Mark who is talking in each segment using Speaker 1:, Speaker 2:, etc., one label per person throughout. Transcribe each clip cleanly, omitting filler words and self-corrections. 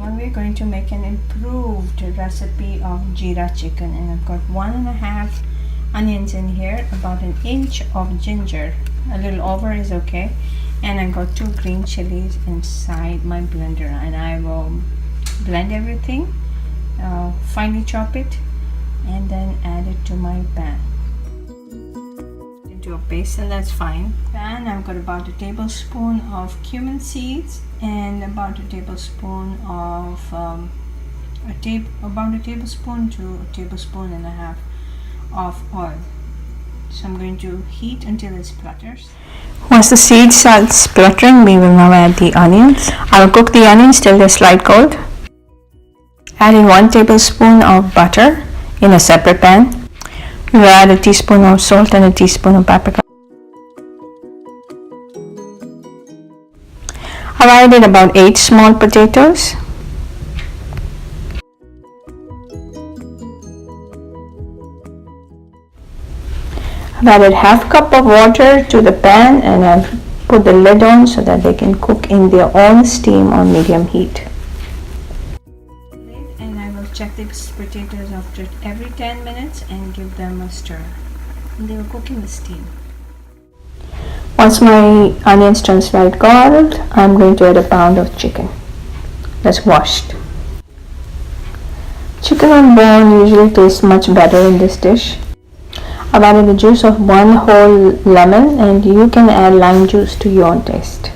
Speaker 1: We're going to make an improved recipe of jeera chicken, and I've got 1.5 onions in here, about 1 inch of ginger, a little over is okay, and I've got 2 green chilies inside my blender, and I will blend everything, finely chop it, and then add it to my pan. Into a paste, and that's fine. Pan, I've got about 1 tablespoon of cumin seeds and about 1 tablespoon of about 1 tablespoon to 1.5 tablespoons of oil. So I'm going to heat until it splutters. Once the seeds start spluttering, we will now add the onions. I'll cook the onions till they're slight gold. Adding 1 tablespoon of butter in a separate pan. We will add 1 teaspoon of salt and 1 teaspoon of paprika. I've added about 8 small potatoes. I've added half cup of water to the pan, and I've put the lid on so that they can cook in their own steam on medium heat. And I will check these potatoes after every 10 minutes and give them a stir. And they will cook in the steam. Once my onions turn slight gold, I'm going to add 1 pound of chicken that's washed. Chicken on bone usually tastes much better in this dish. I've added the juice of 1 whole lemon, and you can add lime juice to your own taste.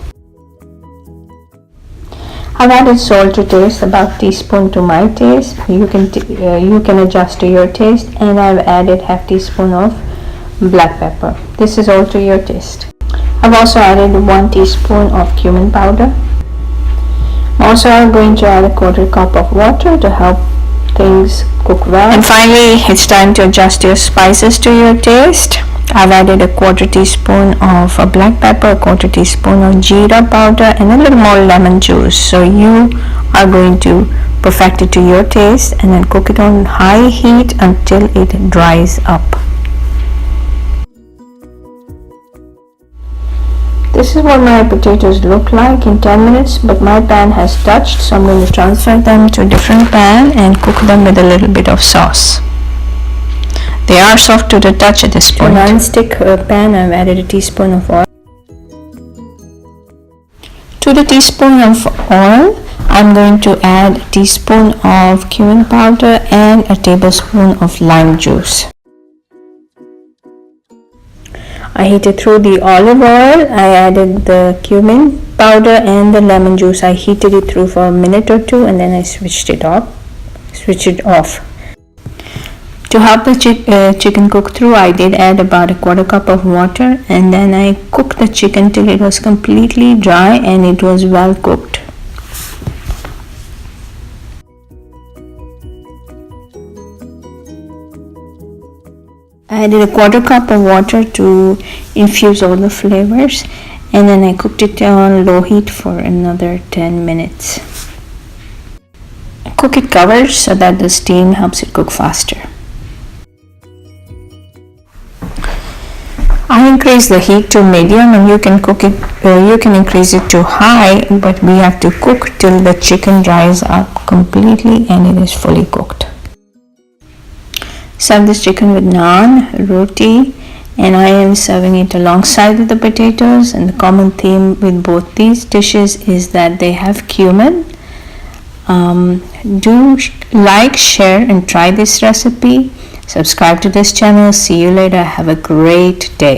Speaker 1: I've added salt to taste, about teaspoon to my taste. You can adjust to your taste, and I've added half teaspoon of black pepper. This is all to your taste. I've also added 1 teaspoon of cumin powder. Also, I'm going to add 1/4 cup of water to help things cook well. And finally, it's time to adjust your spices to your taste. I've added 1/4 teaspoon of black pepper, 1/4 teaspoon of jeera powder, and a little more lemon juice. So you are going to perfect it to your taste, and then cook it on high heat until it dries up. This is what my potatoes look like in 10 minutes, but my pan has touched, so I'm going to transfer them to a different pan and cook them with a little bit of sauce. They are soft to the touch at this point. In a non-stick pan, I've added 1 teaspoon of oil. To the teaspoon of oil, I'm going to add 1 teaspoon of cumin powder and 1 tablespoon of lime juice. I heated through the olive oil. I added the cumin powder and the lemon juice. I heated it through for a minute or 2, and then I switched it off. To help the chicken cook through, I did add about 1/4 cup of water, and then I cooked the chicken till it was completely dry and it was well cooked. I added 1/4 cup of water to infuse all the flavors, and then I cooked it on low heat for another 10 minutes. Cook it covered so that the steam helps it cook faster. I increased the heat to medium, and you can increase it to high, but we have to cook till the chicken dries up completely and it is fully cooked. Serve this chicken with naan, roti, and I am serving it alongside with the potatoes. And the common theme with both these dishes is that they have cumin. Do like, share, and try this recipe. Subscribe to this channel. See you later. Have a great day.